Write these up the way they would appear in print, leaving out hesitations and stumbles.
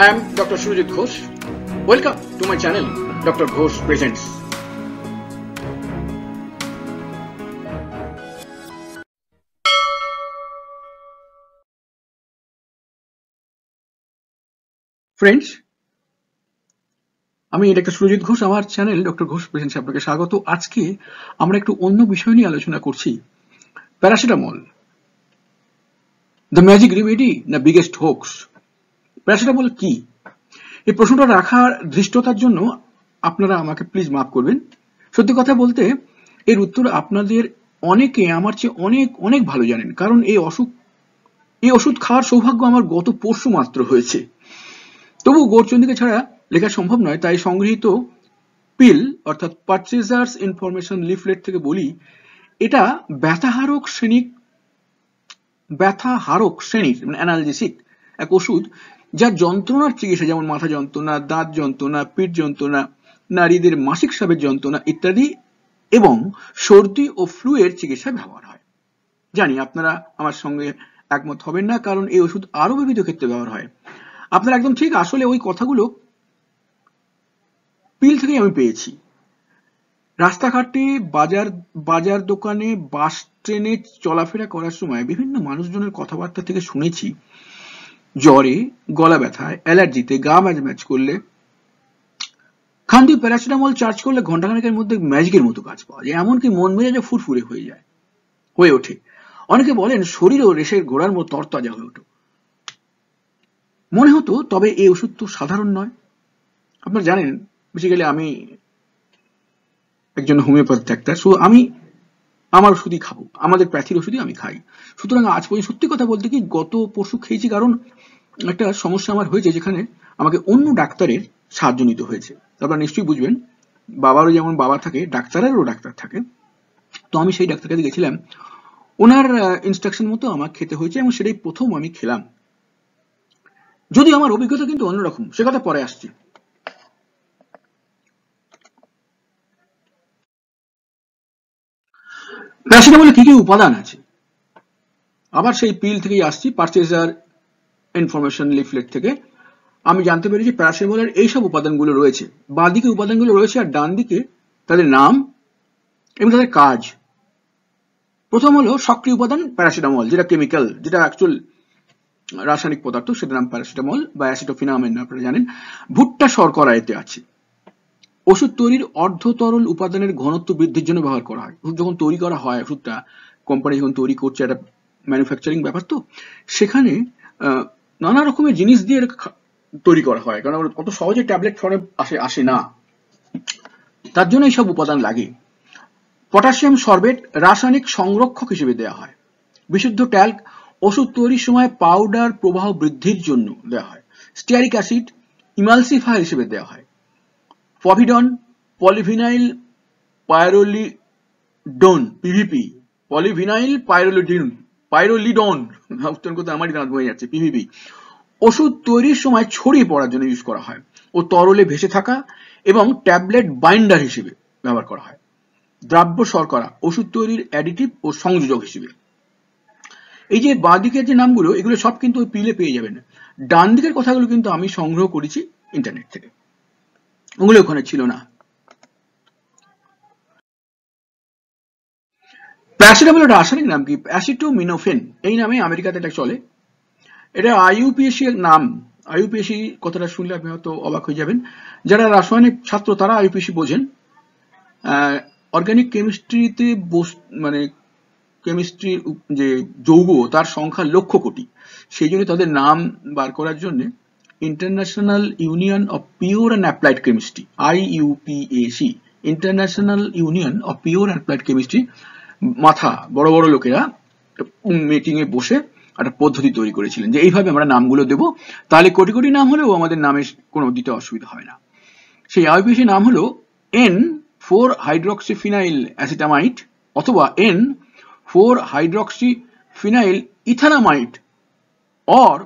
I am Dr. Surajit Ghosh. Welcome to my channel, Dr. Ghosh Presents. Friends, আমি doctor Surajit Ghosh, আমার channel doctor Ghosh presents আপনাকে স্বাগত। আজকে আমরা একটু অন্য বিষয় নিয়ে আলোচনা করছি। প্যারাসিটামল, দ্য ম্যাজিক রেমেডি না বিগেস্ট হোক্স? প্যারাসিটামল কি? এই প্রশ্নটা রাখার ধৃষ্টতার জন্য আপনারা আমাকে প্লিজ মাফ করবেন। সত্যি কথা বলতে এর উত্তর আপনাদের অনেকে আমার চেয়ে অনেক অনেক ভালো জানেন, কারণ এই ওষুধ খাওয়ার সৌভাগ্য আমার গত পরশু মাত্র হয়েছে। তবু গৌরচন্দ্রিকা ছাড়া লেখা সম্ভব নয়, তাই সংগৃহীত পিল অর্থাৎ পারচেজার্স ইনফরমেশন লিফলেট থেকে বলি, এটা ব্যথাহারক শ্রেণীর মানে অ্যানালজেসিক এক ওষুধ, যা যন্ত্রণার চিকিৎসা, যেমন মাথা যন্ত্রণা, দাঁত যন্ত্রণা, পিঠ যন্ত্রণা, নারীদের মাসিক স্রাবের যন্ত্রণা ইত্যাদি এবং সর্দি ও ফ্লু এর চিকিৎসায় ব্যবহার হয়। জানি আপনারা আমার সঙ্গে একমত হবেন না, কারণ এই ওষুধ আরো বিবিধ ক্ষেত্রে ব্যবহার হয়। আপনারা একদম ঠিক, আসলে ওই কথাগুলো পিল থেকেই আমি পেয়েছি। রাস্তাঘাটে, বাজার দোকানে, বাস ট্রেনে চলাফেরা করার সময় বিভিন্ন মানুষজনের কথাবার্তা থেকে শুনেছি জ্বরে, গলা ব্যথায়, অ্যালার্জিতে, গা ম্যাচ করলে খান দিয়ে প্যারাসিটামল চার্জ করলে ঘন্টাখানেকের মধ্যে ম্যাজিকের মতো কাজ পাওয়া যায়, এমনকি মন মেজাজে ফুরফুরে হয়ে ওঠে। অনেকে বলেন শরীরও রেশের ঘোড়ার মতো তরতাজা হয়ে ওঠে। মনে হতো তবে এই ওষুধ তো সাধারণ নয়। আপনারা জানেন বেসিক্যালি আমি একজন হোমিওপ্যাথি ডাক্তার, আমি আমার ওষুধই খাবো, আমাদের প্যাথির ওষুধই আমি খাই। সুতরাং আজ পর্যন্ত সত্যি কথা বলতে কি গত পরশু খেয়েছি, কারণ একটা সমস্যা আমার হয়েছে যেখানে আমাকে অন্য ডাক্তারের সাহায্য নিতে হয়েছে। আপনারা নিশ্চয়ই বুঝবেন, বাবারও যেমন বাবা থাকে, ডাক্তারেরও ডাক্তার থাকে। তো আমি সেই ডাক্তার কাছে গেছিলাম, ওনার ইনস্ট্রাকশন মতো আমার খেতে হয়েছে এবং সেটাই প্রথম আমি খেলাম। যদি আমার অভিজ্ঞতা কিন্তু অন্যরকম, সে কথা পরে আসছি। প্যারাসিটামলে কি কি উপাদান আছে? আবার সেই পিল থেকেই আসছি, পারচেজার ইনফরমেশন লিফলেট থেকে আমি জানতে পেরেছি প্যারাসিটামলের এইসব উপাদানগুলো রয়েছে। বাঁ দিকে উপাদানগুলো রয়েছে আর ডান দিকে তাদের নাম এবং তাদের কাজ। প্রথম হলো সক্রিয় উপাদান প্যারাসিটামল, যেটা কেমিক্যাল, যেটা অ্যাকচুয়াল রাসায়নিক পদার্থ, সেটার নাম প্যারাসিটামল বা অ্যাসিটোফিনামেন, আপনারা জানেন। ভুট্টা শর্করা এতে আছে। ওষুধ তৈরির অর্ধ তরল উপাদানের ঘনত্ব বৃদ্ধির জন্য ব্যবহার করা হয়। ওষুধ যখন তৈরি করা হয়, ওষুধটা কোম্পানি যখন তৈরি করছে, একটা ম্যানুফ্যাকচারিং ব্যাপার, তো সেখানে নানা রকমের জিনিস দিয়ে তৈরি করা হয়, কারণ অত সহজে ট্যাবলেট ফর্মে আসে না, তার জন্য এইসব উপাদান লাগে। পটাশিয়াম সরবেট রাসায়নিক সংরক্ষক হিসেবে দেওয়া হয়। বিশুদ্ধ ট্যাল্ক ওষুধ তৈরির সময় পাউডার প্রবাহ বৃদ্ধির জন্য দেওয়া হয়। স্টিয়ারিক অ্যাসিড ইমালসিফায়ার হিসেবে দেওয়া হয়। পভিডন পলিভিনাইল পাইরোলিডোন পিভিপি, পলিভিনাইল পাইরোলিডোন, উচ্চারণ করতে আমারই দাঁত বয়ে যাচ্ছে, পিভিপি ওষুধ তৈরির সময় ছড়িয়ে পড়ার জন্য ইউজ করা হয় ও তরলে ভেসে থাকা এবং ট্যাবলেট বাইন্ডার হিসেবে ব্যবহার করা হয়। দ্রাব্য শর্করা ওষুধ তৈরির অ্যাডিটিভ ও সংযোজক হিসেবে। এই যে বাঁ দিকের যে নামগুলো, এগুলো সব কিন্তু ওই পিলে পেয়ে যাবেন। ডান দিকের কথাগুলো কিন্তু আমি সংগ্রহ করেছি ইন্টারনেট থেকে, ওগুলো ওখানে ছিল না। প্যারাসিটামলের রাসায়নিক নাম কি? অ্যাসিটোমিনোফেন, এই নামে আমেরিকাতে এটা চলে। এটা আইইউপিএসি এর নাম। আইইউপিএসি কথাটা শুনলে আপনি হয়তো অবাক হয়ে যাবেন, যারা রাসায়নিক ছাত্র তারা আইইউপিএসি বোঝেন। অর্গানিক কেমিস্ট্রিতে মানে কেমিস্ট্রির যে যৌগ তার সংখ্যা লক্ষ কোটি, সেই জন্য তাদের নাম বার করার জন্য international union of pure and applied chemistry, IUPAC, international union of pure and applied chemistry, মাথা বড় বড় লোকেরা মিটিং এ বসে একটা পদ্ধতি তৈরি করেছিলেন যে এইভাবে আমরা নামগুলো দেব, তাহলে কোটি কোটি নাম হলেও আমাদের নামে কোনো দিতে অসুবিধা হয় না। সেই আইইউপিএসি নাম হলো N4-হাইড্রক্সিফিনাইল অ্যাসিটামাইড অথবা N4-হাইড্রক্সিফিনাইল ইথানামাইড অর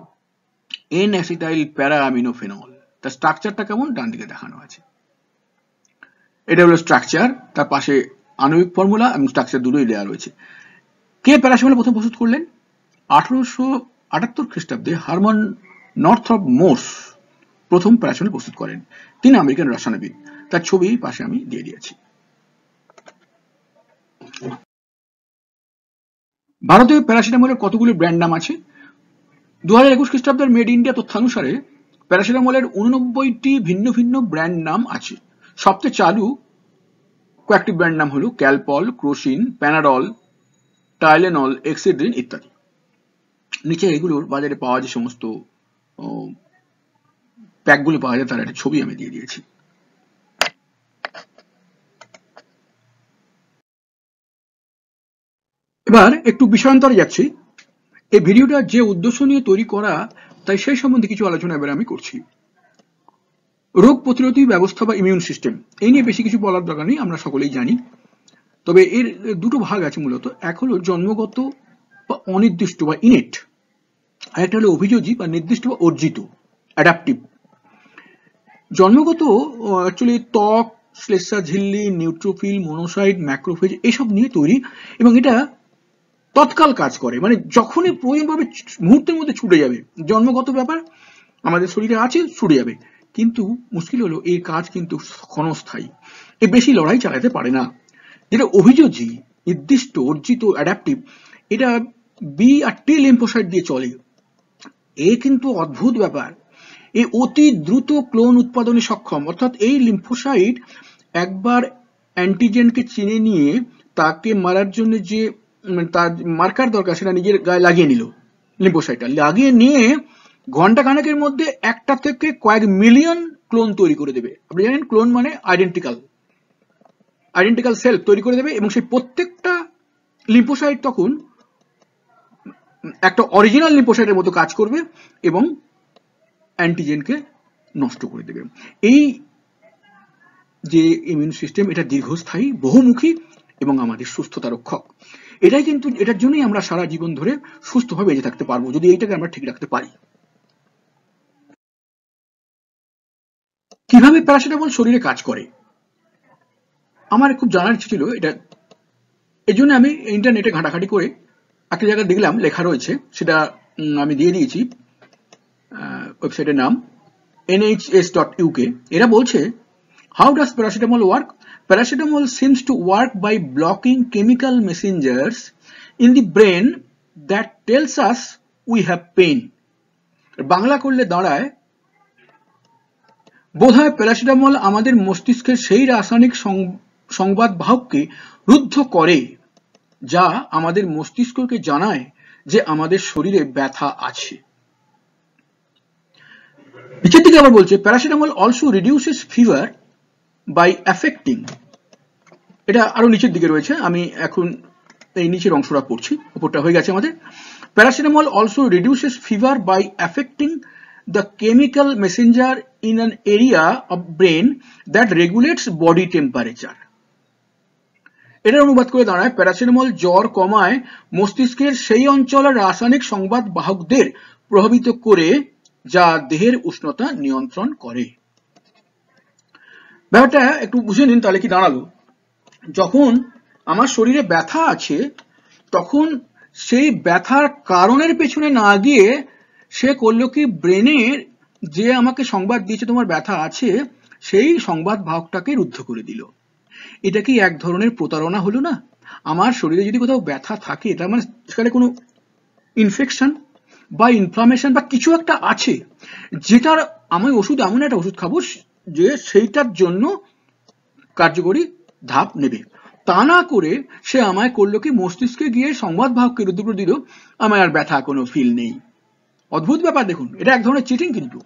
N-অ্যাসিটাইল প্যারাঅ্যামিনোফেনল। তার স্ট্রাকচারটা কেমন ডান দিকে দেখানো আছে। এটা হলো স্ট্রাকচার, তার পাশে আণবিক ফর্মুলা এবং স্ট্রাকচার দুটোই দেওয়া রয়েছে। কে প্যারাসিটামল প্রথম প্রস্তুত করলেন? 1878 খ্রিস্টাব্দে হারমান নর্থরপ মোর্স প্রথম প্যারাসিটামল প্রস্তুত করেন। তিনি আমেরিকান রসায়নবিদ, তার ছবি পাশে আমি দিয়ে দিয়েছি। ভারতে প্যারাসিটামলের কতগুলো ব্র্যান্ড নাম আছে? 2021 খ্রিস্টাব্দের মেড ইন্ডিয়া তথ্যানুসারে প্যারাসিটামলের 89টি ভিন্ন ভিন্ন ব্র্যান্ড নাম আছে। সবচেয়ে চালু কয়েকটি ব্র্যান্ড নাম হলো ক্যালপল, ক্রোসিন, প্যানাডল, টাইলেনল, এক্সিড্রিন ইত্যাদি। নিচে এগুলোর বাজারে পাওয়া যে সমস্ত প্যাকগুলো পাওয়া যায় তার একটা ছবি আমি দিয়ে দিয়েছি। এবার একটু বিষয়ান্তরে যাচ্ছি। এই ভিডিওটা যে উদ্দেশ্য নিয়ে তৈরি করা, তাই সেই সম্বন্ধে কিছু আলোচনা এবার আমি করছি। রোগ প্রতিরোধী ব্যবস্থা বা ইমিউন সিস্টেম, এই নিয়ে বেশি কিছু বলার দরকার নেই, আমরা সকলেই জানি। তবে এর দুটো ভাগ আছে মূলত। এক হলো জন্মগত বা অনির্দিষ্ট বা ইনেট, আর একটা হলো অভিযোজি বা নির্দিষ্ট বা অর্জিত অ্যাডাপটিভ। জন্মগত অ্যাকচুয়ালি ত্বক, শ্লেষ্মা ঝিল্লি, নিউট্রোফিল, মনোসাইট, ম্যাক্রোফেজ এসব নিয়ে তৈরি, এবং এটা তৎকাল কাজ করে, মানে যখনই প্রয়োজন পাবে মুহূর্তের মধ্যে ছুটে যাবে। জন্মগত ব্যাপার, আমাদের শরীরে আছে, ছুটে যাবে। কিন্তু মুশকিল হলো এই কাজ কিন্তু ক্ষণস্থায়ী, এ বেশি লড়াই চালাতে পারে না। যেটা অভিযোজি, নির্দিষ্ট, অর্জিত, অ্যাডাপটিভ, এটা বি আর টি লিম্ফোসাইট দিয়ে চলে। এ কিন্তু অদ্ভুত ব্যাপার, এ অতি দ্রুত ক্লোন উৎপাদনে সক্ষম। অর্থাৎ এই লিম্ফোসাইট একবার অ্যান্টিজেনকে চিনে নিয়ে তাকে মারার জন্য যে তার মার্কার দরকার সেটা নিজের গায়ে লাগিয়ে নিল। লিম্ফোসাইটটা লাগিয়ে নিয়ে ঘন্টা খানেকের মধ্যে একটা থেকে কয়েক মিলিয়ন ক্লোন তৈরি করে দেবে। আপনি জানেন ক্লোন মানে আইডেন্টিক্যাল সেল তৈরি করে দেবে, এবং সেই প্রত্যেকটা লিম্ফোসাইট তখন একটা অরিজিনাল লিম্ফোসাইটের মতো কাজ করবে এবং অ্যান্টিজেনকে নষ্ট করে দেবে। এই যে ইমিউন সিস্টেম, এটা দীর্ঘস্থায়ী, বহুমুখী এবং আমাদের সুস্থতা রক্ষক। এটাই কিন্তু, এটার জন্যই আমরা সারা জীবন ধরে সুস্থভাবে বেঁচে থাকতে পারবো, যদি এইটাকে আমরা ঠিক রাখতে পারি। কিভাবে প্যারাসিটামল শরীরে কাজ করে আমার খুব জানার ইচ্ছে ছিল। এটা এই জন্য আমি ইন্টারনেটে ঘাটাঘাটি করে একটা জায়গায় দেখলাম লেখা রয়েছে, সেটা আমি দিয়ে দিয়েছি। ওয়েবসাইটের নাম nhs.uk। এরা বলছে, how does paracetamol work? Paracetamol seems to work by blocking chemical messengers in the brain that tells us we have pain. Bangla করলে দাঁড়ায়, বোধহয় প্যারাসিটামল আমাদের মস্তিষ্কের সেই রাসায়নিক সংবাদ বাহককে রুদ্ধ করে যা আমাদের মস্তিষ্ককে জানায় যে আমাদের শরীরে ব্যথা আছে। নিচের দিকে আবার বলছে, paracetamol also reduces fever by affecting. এটা আরো নিচের দিকে রয়েছে, আমি এখন এই নিচের অংশটা পড়ছি, উপরটা হয়ে গেছে আমাদের। Paracetamol also reduces fever by affecting the chemical messenger in an area of brain that regulates body temperature. এটার অনুবাদ করে দাঁড়ায়, প্যারাসিটামল জ্বর কমায় মস্তিষ্কের সেই অঞ্চলের রাসায়নিক সংবাদ বাহকদের প্রভাবিত করে যা দেহের উষ্ণতা নিয়ন্ত্রণ করে। ব্যাপারটা একটু বুঝে নিন, তাহলে কি দাঁড়ালো। যখন আমার শরীরে ব্যথা আছে, তখন সেই ব্যথার কারণের পেছনে না গিয়ে সে করলো কি, ব্রেনের যে আমাকে সংবাদ দিয়েছে তোমার ব্যথা আছে, সেই সংবাদ বাহকটাকে রুদ্ধ করে দিল। এটা কি এক ধরনের প্রতারণা হলো না? আমার শরীরে যদি কোথাও ব্যথা থাকে, তার মানে সেখানে কোনো ইনফেকশন বা ইনফ্লামেশন বা কিছু একটা আছে, যেটার আমি ওষুধ, এমন একটা ওষুধ খাবো যে সেইটার জন্য কার্যকরী ধাপ নেবে। তা না করে সে আমায় করলো কি, মস্তিষ্কে গিয়ে সংবাদ বাহককে রুদ্ধ করে দিল, আমার আর ব্যথা কোনো ফিল নেই। অদ্ভুত ব্যাপার দেখুন, এটা এক ধরনের চিটিং। কিন্তু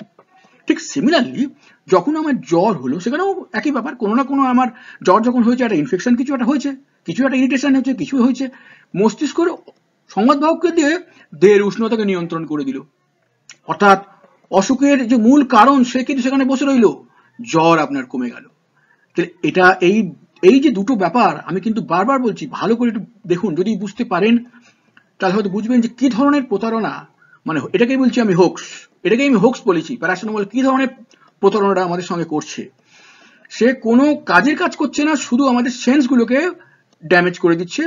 ঠিক সিমিলারলি যখন আমার জ্বর হলো, সেখানেও একই ব্যাপার। কোনো না কোনো আমার জ্বর যখন হয়েছে, একটা ইনফেকশন কিছু একটা হয়েছে, কিছু একটা ইরিটেশন হচ্ছে, কিছু হয়েছে, মস্তিষ্কের সংবাদ বাহককে দিয়ে দেহের উষ্ণতাকে নিয়ন্ত্রণ করে দিল। অর্থাৎ অসুখের যে মূল কারণ সে কিন্তু সেখানে বসে রইল, জ্বর আপনার কমে গেল। এটা এই যে দুটো ব্যাপার আমি কিন্তু বারবার বলছি, ভালো করে একটু দেখুন, যদি বুঝতে পারেন তাহলে হয়তো বুঝবেন যে কি ধরনের প্রতারণা। মানে এটাকেই বলছি আমি হোক্স, এটাকেই আমি হোক্স বলেছি। প্যারাসিটামল কি ধরনের প্রতারণাটা আমাদের সঙ্গে করছে। সে কোনো কাজের কাজ করছে না, শুধু আমাদের সেন্সগুলোকে ড্যামেজ করে দিচ্ছে।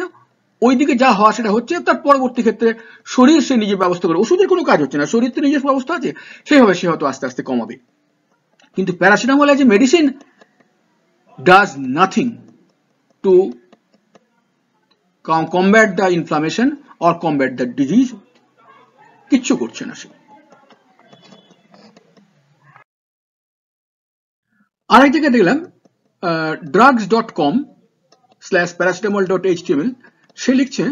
ওইদিকে যা হওয়া সেটা হচ্ছে, তার পরবর্তী ক্ষেত্রে শরীর সে নিজের ব্যবস্থা করে। ওষুধের কোনো কাজ হচ্ছে না, শরীর তো নিজের ব্যবস্থা আছে, সেইভাবে সে হয়তো আস্তে আস্তে কমাবে। কিন্তু paracetamol as a medicine does nothing to combat the inflammation or combat the disease, কিচ্ছু করছে না সে। আরেক জায়গায় দেখলাম drugs.com/paracetamol.html সে লিখছে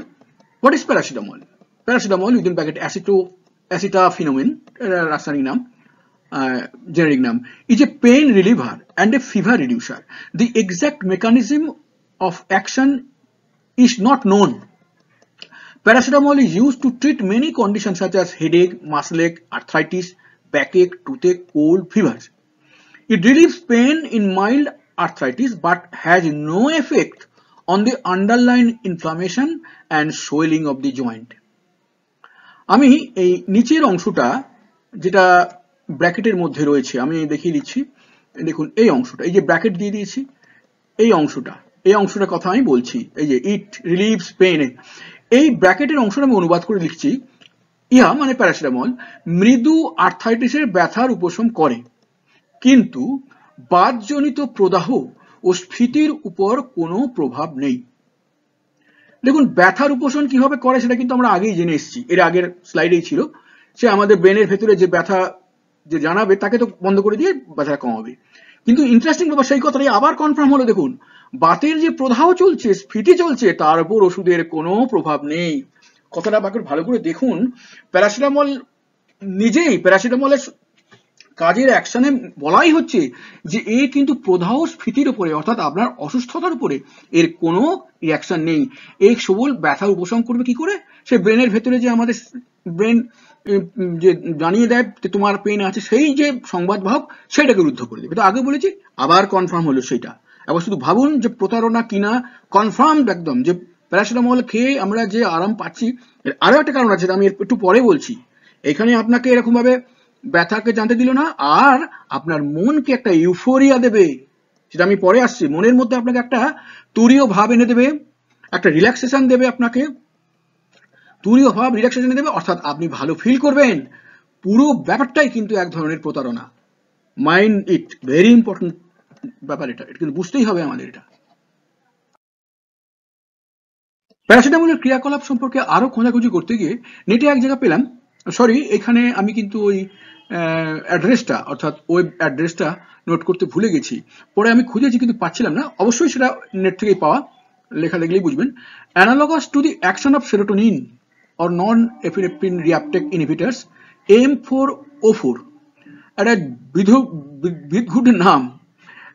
what is paracetamol? Paracetamol within bracket acetaminophen, রাসায়নিক নাম, generic নাম, is a pain reliever and a fever reducer. The exact mechanism of action is not known. Paracetamol is used to treat many conditions such as headache, muscle ache, arthritis, backache, toothache, cold, fevers. It relieves pain in mild arthritis but has no effect on the underlying inflammation and swelling of the joint. আমি এই নিচের অংশটা যেটা ব্র্যাকেটের মধ্যে রয়েছে আমি দেখিয়ে দিচ্ছি, দেখুন এই অংশটা, এই যে ব্র্যাকেট দিয়ে দিয়েছি, এই অংশটার কথা আমি বলছি, এই যে ইট রিলিভস পেইন, এই ব্র্যাকেটের অংশটা আমি অনুবাদ করে লিখছি, ইহা মানে প্যারাসিটামল মৃদু আর্থাইটিসের ব্যথার উপশম করে কিন্তু বাতজনিত প্রদাহ ও স্ফীতির উপর কোনো প্রভাব নেই। দেখুন ব্যথার উপশম কিভাবে করে সেটা কিন্তু আমরা আগেই জেনে এসেছি, এর আগের স্লাইডেই ছিল, সে আমাদের ব্রেনের ভেতরে যে ব্যথা যে জানাবে তাকে তো বন্ধ করে দিয়ে ব্যথা কমাবে। কিন্তু ইন্টারেস্টিং ব্যাপার সেই কথাটাই আবার কনফার্ম হলো, দেখুন বাতের যে প্রদাহ চলছে, স্ফীতি চলছে, তার উপর ওষুধের কোনো প্রভাব নেই। কথাটা ভালো করে দেখুন, প্যারাসিটামল নিজেই প্যারাসিটামলের কাজের অ্যাকশনে বলাই হচ্ছে যে এর কিন্তু প্রদাহ স্ফীতির উপরে অর্থাৎ আপনার অসুস্থতার উপরে এর কোনো রিয়াকশন নেই। এই সবল ব্যথার উপশম করবে কি করে? সে ব্রেনের ভেতরে যে আমাদের ব্রেন যে জানিয়ে দেয় যে তোমার পেন আছে, সেই যে সংবাদবাহক সেটাকে রুদ্ধ করে দেবে। তো আগে বলেছি, আবার কনফার্ম হলো সেটা। এবার শুধু ভাবুন যে প্রতারণা কিনা কনফার্ম একদম, যে প্যারাসিটামল খেয়ে আমরা যে আরাম পাচ্ছি। আরো একটা কারণ আছে, আমি একটু পরে বলছি। এখানে আপনাকে এরকম ভাবে ব্যথাকে জানতে দিল না, আর আপনার মনকে একটা ইউফোরিয়া দেবে, সেটা আমি পরে আসছি। মনের মধ্যে আপনাকে একটা তুরীয় ভাব এনে দেবে, একটা রিল্যাক্সেশন দেবে, আপনাকে তুরীয় ভাব রিল্যাক্সেশন দেবে, অর্থাৎ আপনি ভালো ফিল করবেন। পুরো ব্যাপারটাই কিন্তু এক ধরনের প্রতারণা। মাইন্ড ইট, ভেরি ইম্পর্টেন্ট ব্যাপার এটা কিন্তু বুঝতেই হবে আমাদের। এটা প্যারাসিটামলের ক্রিয়াকলাপ সম্পর্কে আরো খোঁজাখুঁজি করতে গিয়ে নেটে এক জায়গা পেলাম, সরি এখানে আমি কিন্তু ওই অ্যাড্রেসটা অর্থাৎ ওয়েব অ্যাড্রেসটা নোট করতে ভুলে গেছি, পরে আমি খুঁজেছি কিন্তু পাচ্ছিলাম না। অবশ্যই সেটা নেট থেকেই পাওয়া, লেখা দেখলেই বুঝবেন। Analogous to the action of serotonin or norepinephrine reuptake inhibitors M4O4, একটা বিদঘুট নাম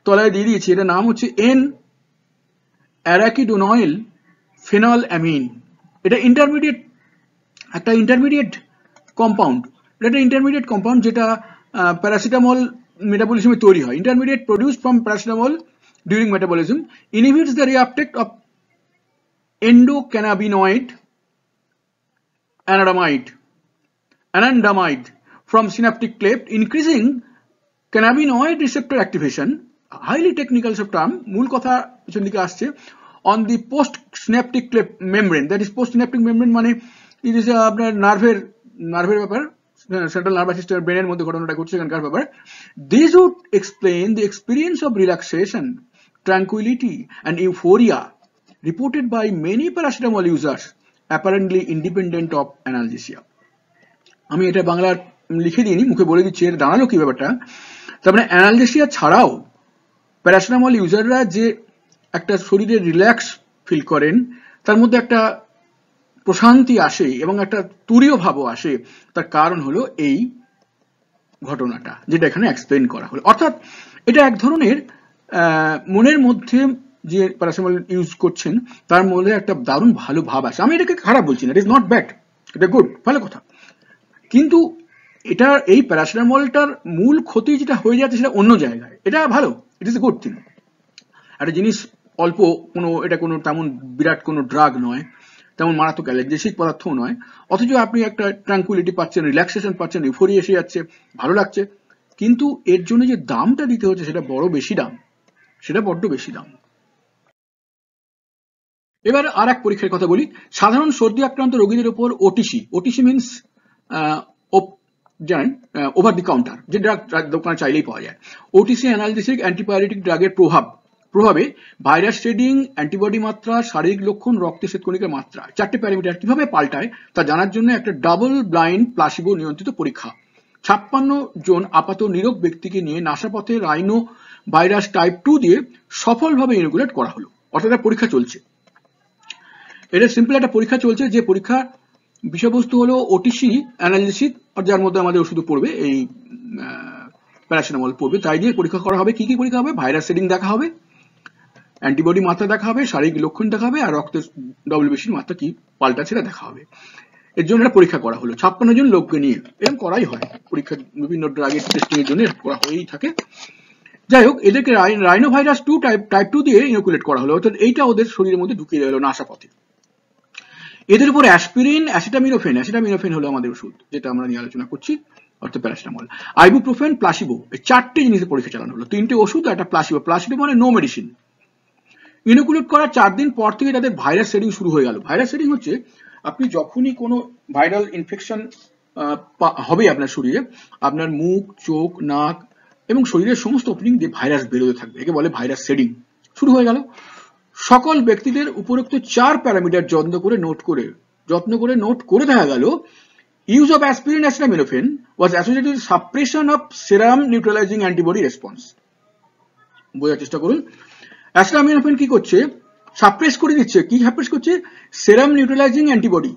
তলায় দিয়ে দিয়েছি। এটা নাম হচ্ছে N অ্যারাকিডোনয়েল ফেনল অ্যামিন। এটা একটা ইন্টারমিডিয়েট কম্পাউন্ড, যেটা প্যারাসিটামল মেটাবলিজমে তৈরি হয়। Intermediate produced from paracetamol during metabolism inhibits the reuptake of endocannabinoid anandamide from synaptic cleft, increasing cannabinoid receptor activation. Highly technical sub term, মূল কথা পিছন দিকে আসছে। On the postsynaptic cleft membrane, that is postsynaptic membrane মানে it is আপনার নার্ভের ব্যাপার, central nervous system ব্রেনের মধ্যে ঘটনাটা ঘটছে এখানকার ব্যাপার। This would explain the experience of relaxation, tranquility and euphoria reported by many paracetamol users, apparently independent of analgesia. আমি এটা বাংলার লিখে দিইনি, মুখে বলে দিচ্ছি, এটা দাঁড়ালো কি ব্যাপারটা। তার মানে অ্যানালজেসিয়া ছাড়াও প্যারাসিটামল ইউজাররা যে একটা শরীরে রিল্যাক্স ফিল করেন, তার মধ্যে একটা প্রশান্তি আসে এবং একটা তুরীয় ভাবও আসে, তার কারণ হলো এই ঘটনাটা যেটা এখানে এক্সপ্লেন করা হলো। অর্থাৎ এটা এক ধরনের মনের মধ্যে যে প্যারাসিটামল ইউজ করছেন তার মধ্যে একটা দারুণ ভালো ভাব আসে। আমি এটাকে খারাপ বলছি না, ইট ইজ নট ব্যাড, এটা গুড, ভালো কথা। কিন্তু এটা এই প্যারাসিটামলটার মূল ক্ষতি যেটা হয়ে যাচ্ছে সেটা অন্য জায়গায়, এটা ভালো, it is a good thing. একটা জিনিস অল্প, এটা কোনো তেমন বিরাট কোনো ড্রাগ নয়, তেমন মারাত্মক অ্যালার্জেসিক পদার্থও নয়, অথচ আপনি একটা ট্রাঙ্কুইলিটি পাচ্ছেন, রিল্যাক্সেশন পাচ্ছেন, ইউফোরিয়া এসে যাচ্ছে, ভালো লাগছে। কিন্তু এর জন্য যে দামটা দিতে হচ্ছে সেটা বড্ড বেশি দাম। এবার আর এক পরীক্ষার কথা বলি। সাধারণ সর্দি আক্রান্ত রোগীদের উপর ওটিসি মিনস জানেন ওভার দি কাউন্টার যে ড্রাগ দোকানে চাইলেই পাওয়া যায়। ওটিসি অ্যানালজেসিক অ্যান্টিবায়োটিক ড্রাগের প্রভাবে ভাইরাস শেডিং, অ্যান্টিবডি মাত্রা, শারীরিক লক্ষণ, রক্তে শ্বেতকণিকার মাত্রা, 4টে প্যারামিটার কিভাবে পাল্টায় তা জানার জন্য একটা ডাবল ব্লাইন্ড প্লাসিবো নিয়ন্ত্রিত পরীক্ষা 56 জন আপাত নীরব ব্যক্তিকে নিয়ে নাসাপথে রাইনো ভাইরাস টাইপ 2 দিয়ে সফলভাবে ইনোকুলেট করা হলো। অর্থাৎ একটা পরীক্ষা চলছে, এটা সিম্পল একটা পরীক্ষা চলছে, যে পরীক্ষা বিষয়বস্তু হলো ওটিসি অ্যানালিসিস, যার মধ্যে আমাদের ওষুধ পড়বে, এই প্যারাসিটামল পড়বে, তাই দিয়ে পরীক্ষা করা হবে। কি কি পরীক্ষা হবে? ভাইরাস শেডিং দেখা হবে, অ্যান্টিবডি মাত্রা দেখা হবে, শারীরিক লক্ষণ দেখা হবে, আর রক্তের ডব্লিউবিসির মাত্রা কি পাল্টা সেটা দেখা হবে। এর জন্য একটা পরীক্ষা করা হলো 56 জন লোককে নিয়ে। এরকম করাই হয় পরীক্ষা, বিভিন্ন ড্রাগের টেস্টিং এর জন্য করা হয়েই থাকে। যাই হোক, এদেরকে রাইনো ভাইরাস 2 টাইপ 2 দিয়ে ইনোকুলেট করা হলো, অর্থাৎ এইটা ওদের শরীরের মধ্যে ঢুকিয়ে গেল নাসাপথে। এদের উপর অ্যাসপিরিন, অ্যাসিটামিনোফেন হলো আমাদের ওষুধ যেটা আমরা নিয়ে আলোচনা করছি, অর্থাৎ প্যারাসিটামল, আইবুপ্রোফেন, প্লাসিবো, এই 4টে জিনিসের পরীক্ষা চালানো হলো। 3টে ওষুধ আর একটা প্লাসিবো। প্লাসিবো মানে নো মেডিসিন। ইনোকুলেট করার 4 দিন পর থেকে তাদের ভাইরাস শেডিং শুরু হয়ে গেল। ভাইরাস শেডিং হচ্ছে আপনি যখনই কোনো ভাইরাল ইনফেকশন হবে আপনার শরীরে, আপনার মুখ, চোখ, নাক এবং শরীরের সমস্ত ওপেনিং দিয়ে ভাইরাস বেরোতে থাকবে, একে বলে ভাইরাস শেডিং। শুরু হয়ে গেল। সকল ব্যক্তিদের উপরোক্ত 4 প্যারামিটার যত্ন করে নোট করে দেখা গেল use of aspirin acetaminophen was associated with suppression of serum neutralizing antibody response. বোঝার চেষ্টা করুন, acetaminophen কি করছে? সাপ্রেস করে দিচ্ছে। কি সাপ্রেস করছে? সেরাম নিউট্রালাইজিং অ্যান্টিবডি,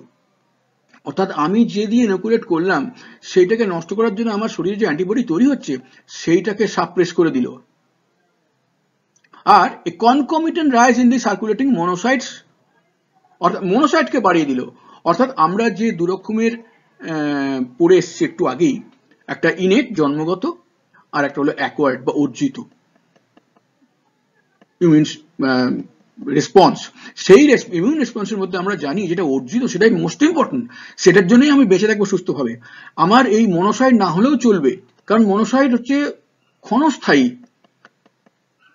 অর্থাৎ আমি যে দিয়ে ইনোকুলেট করলাম সেইটাকে নষ্ট করার জন্য আমার শরীরে যে অ্যান্টিবডি তৈরি হচ্ছে সেইটাকে সাপ্রেস করে দিল। আর a concomitant rise in the circulating monocytes, অর্থাৎ মনোসাইটকে বাড়িয়ে দিল। অর্থাৎ আমরা যে দু রকমের পড়ে এসছি একটু আগেই, একটা ইনেট জন্মগত আর একটা হলো অ্যাকোয়ার্ড বা অর্জিত ইমিউন রেসপন্স। সেই ইমিউন রেসপন্সের মধ্যে আমরা জানি যেটা অর্জিত সেটাই মোস্ট ইম্পর্টেন্ট, সেটার জন্যই আমি বেঁচে থাকবো সুস্থভাবে। আমার এই মনোসাইট না হলেও চলবে, কারণ মনোসাইট হচ্ছে ক্ষণস্থায়ী,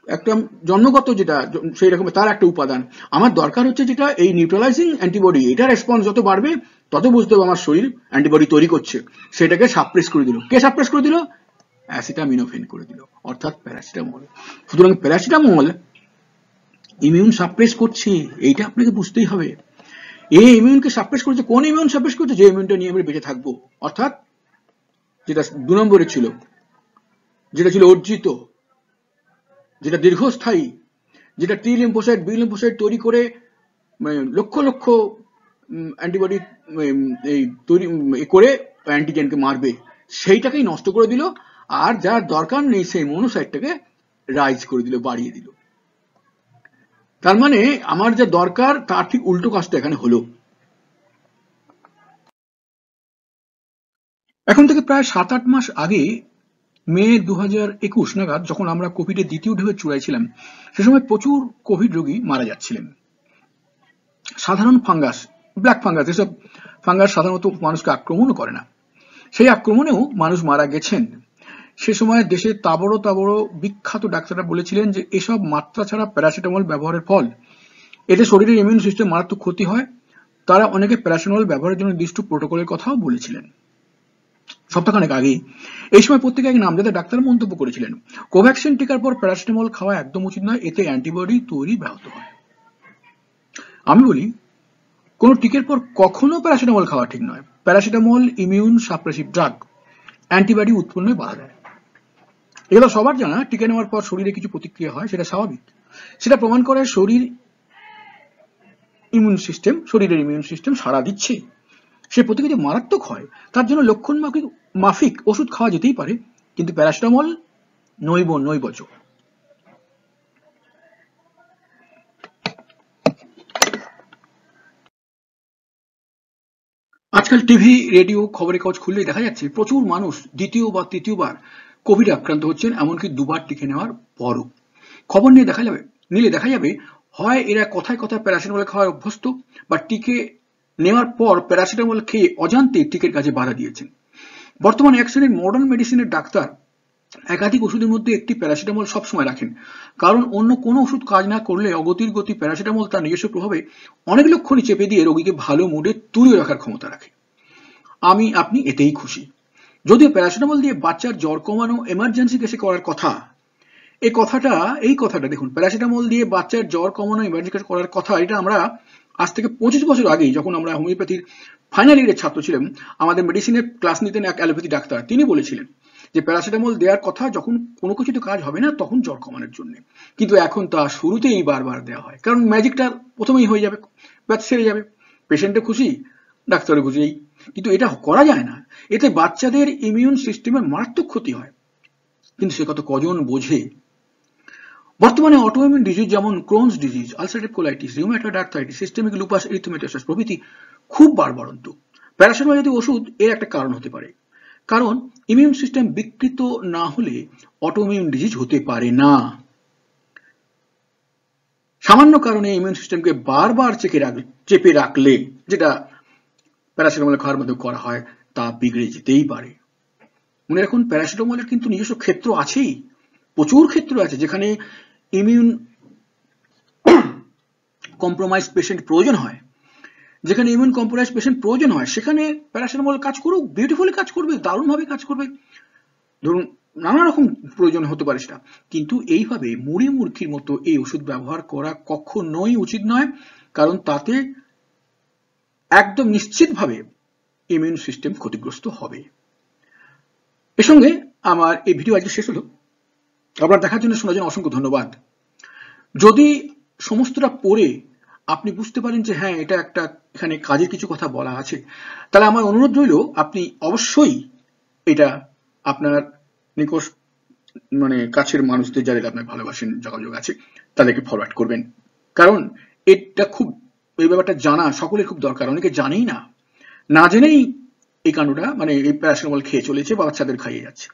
একটা জন্মগত যেটা সেই রকম তার একটা উপাদান। আমার দরকার হচ্ছে যেটা এই নিউট্রালাইজিং অ্যান্টিবডি, এটা রেসপন্স যত বাড়বে তত বুঝতে হবে আমার শরীর অ্যান্টিবডি তৈরি করছে, সেটাকে সাপ্রেস করে দিল। কে সাপ্রেস করে দিল? অ্যাসিটামিনোফেন করে দিল, অর্থাৎ প্যারাসিটামল। সুতরাং প্যারাসিটামল ইমিউন সাপ্রেস করছে, এইটা আপনাকে বুঝতেই হবে। এই ইমিউনকে সাপ্রেস করছে, কোন ইমিউন সাপ্রেস করছে? যে ইমিউনটা নিয়ে আমরা বেঁচে থাকবো, অর্থাৎ যেটা 2 নম্বরে ছিল, যেটা ছিল অর্জিত, যেটা দীর্ঘস্থায়ী, যেটা টি লিম্ফোসাইট, বি লিম্ফোসাইট তৈরি করে লক্ষ লক্ষ অ্যান্টিবডি এই তৈরি করে অ্যান্টিজেনকে মারবে, সেইটাকেই নষ্ট করে দিল। আর যার দরকার নেই সেই মনোসাইটটাকে রাইজ করে দিল, বাড়িয়ে দিল। তার মানে আমার যা দরকার তার ঠিক উল্টো কাজটা এখানে হলো। এখন থেকে প্রায় 7-8 মাস আগে, মে 2021 নাগাদ, যখন আমরা কোভিডের দ্বিতীয় ঢেউয়ে চড়াইছিলাম, সে সময় প্রচুর কোভিড রোগী মারা যাচ্ছিলেন। সাধারণ ফাঙ্গাস, ব্ল্যাক ফাঙ্গাস, এসব ফাঙ্গাস সাধারণত মানুষকে আক্রমণও করে না, সেই আক্রমণেও মানুষ মারা গেছেন। সে সময় দেশে তাবড় বিখ্যাত ডাক্তাররা বলেছিলেন যে এসব মাত্রা ছাড়া প্যারাসিটামল ব্যবহারের ফল, এতে শরীরের ইমিউন সিস্টেম মারাত্মক ক্ষতি হয়। তারা অনেকে প্যারাসিটামল ব্যবহারের জন্য নির্দিষ্ট প্রোটোকলের কথাও বলেছিলেন। সপ্তাহখানেক আগেই এই সময় প্রত্যেকে এক নামজাদা ডাক্তার মন্তব্য করেছিলেন, কোভ্যাক্সিন টিকার পর প্যারাসিটামল খাওয়া একদম উচিত নয়, এতে অ্যান্টিবডি তৈরি ব্যাহত হয়। আমি বলি, কোন টিকের পর কখনো প্যারাসিটামল খাওয়া ঠিক নয়। Paracetamol immune suppressive drug, antibody উৎপন্নে বাধা দেয়। এগুলো সবার জানা। টিকা নেওয়ার পর শরীরে কিছু প্রতিক্রিয়া হয়, সেটা স্বাভাবিক। সেটা প্রমাণ করে শরীরের ইমিউন সিস্টেম সাড়া দিচ্ছে। সে প্রতিক্রিয়া মারাত্মক হয়, তার জন্য লক্ষণ মাফিক ওষুধ খাওয়া যেতেই পারে, কিন্তু প্যারাসিটামল নৈবচ। আজকাল টিভি, রেডিও, খবরের কাগজ খুললেই দেখা যাচ্ছে প্রচুর মানুষ দ্বিতীয় বা তৃতীয়বার কোভিড আক্রান্ত হচ্ছেন, এমনকি 2বার টিকা নেওয়ার পরও। খবর নিয়ে দেখা যাবে হয় এরা কথায় কথায় প্যারাসিটামল খাওয়ার অভ্যস্ত, বা টিকে নেওয়ার পর প্যারাসিটামল খেয়ে অজান্তে টিকের কাজে বাধা দিয়েছেন। বর্তমানে এক শ্রেণীর মডার্ন মেডিসিনের ডাক্তার একাধিক ওষুধের মধ্যে একটি প্যারাসিটামল সবসময় রাখেন, কারণ অন্য কোনো ওষুধ কাজ না করলে অগতির গতি প্যারাসিটামল তার নিজস্ব প্রভাবে অনেক লক্ষণই চেপে দিয়ে রোগীকে ভালো মুডে তুলে রাখার ক্ষমতা রাখে। আপনি এতেই খুশি। যদিও প্যারাসিটামল দিয়ে বাচ্চার জ্বর কমানো এমার্জেন্সি কেসে করার কথা, এই কথাটা দেখুন, প্যারাসিটামল দিয়ে বাচ্চার জ্বর কমানো এমার্জেন্সি কেসে করার কথা, এটা আমরা আজ থেকে 25 বছর আগেই, যখন আমরা হোমিওপ্যাথির ফাইনাল ইয়ারের ছাত্র ছিলাম, আমাদের মেডিসিনের ক্লাস নিতেন এক অ্যালোপ্যাথি ডাক্তার, তিনি বলেছিলেন যে প্যারাসিটামল দেওয়ার কথা যখন কোনো কিছুতে কাজ হবে না তখন জ্বর কমানোর জন্য। কিন্তু এখন তা শুরুতেই বারবার দেওয়া হয়, কারণ ম্যাজিকটা প্রথমেই হয়ে যাবে, ব্যাস সেরে যাবে, পেশেন্টে খুশি, ডাক্তারও খুশি। কিন্তু এটা করা যায় না, এতে বাচ্চাদের ইমিউন সিস্টেমের মারাত্মক ক্ষতি হয়। কিন্তু সে কথা কজন বোঝে? বর্তমানে অটোইমিউন ডিজিজ যেমন Crohn's disease, ulcerative colitis, rheumatoid arthritis, systemic lupus erythematosus প্রভৃতি খুব বাড়বাড়ন্ত। প্যারাসিটামল জাতীয় ওষুধ এর একটা কারণ হতে পারে, কারণ ইমিউন সিস্টেম বিকৃত না হলে অটোইমিউন ডিজিজ হতে পারে না। সামান্য কারণে ইমিউন সিস্টেমকে বারবার চেপে রাখলে, যেটা প্যারাসিটামল খাওয়ার মধ্যে করা হয়, তা বিগড়ে যেতেই পারে। মনে রাখুন, প্যারাসিটামলের কিন্তু নিজস্ব ক্ষেত্র আছেই, প্রচুর ক্ষেত্র আছে যেখানে ইমিউন কম্প্রোমাইজ পেশেন্ট প্রয়োজন হয়, যেখানে ইমিউন কম্প্রোমাইজ পেশেন্ট প্রয়োজন হয় সেখানে প্যারাসিটামল কাজ করুক, বিউটিফুলি কাজ করবে, দারুণভাবে কাজ করবে। ধরুন নানা রকম প্রয়োজন হতে পারে সেটা, কিন্তু এইভাবে মুড়ি মুরগির মতো এই ওষুধ ব্যবহার করা কখনোই উচিত নয়, কারণ তাতে একদম নিশ্চিতভাবে ইমিউন সিস্টেম ক্ষতিগ্রস্ত হবে। এর সঙ্গে আমার এই ভিডিও আজকে শেষ হলো। আপনার দেখার জন্য, শোনার জন্য অসংখ্য ধন্যবাদ। যদি সমস্তটা পড়ে আপনি বুঝতে পারেন যে হ্যাঁ, এটা একটা এখানে কাজের কিছু কথা বলা আছে, তাহলে আমার অনুরোধ রইল আপনি অবশ্যই এটা আপনার নিকট কাছের মানুষদের, যাদের আপনার ভালোবাসেন, যোগাযোগ আছে, তাদেরকে ফরওয়ার্ড করবেন, কারণ এটা খুব, এই ব্যাপারটা জানা সকলের খুব দরকার। অনেকে জানেই না, না জেনেই এই কাণ্ডটা এই প্যারাসিটামল খেয়ে চলেছে বা বাচ্চাদের খাইয়ে যাচ্ছে।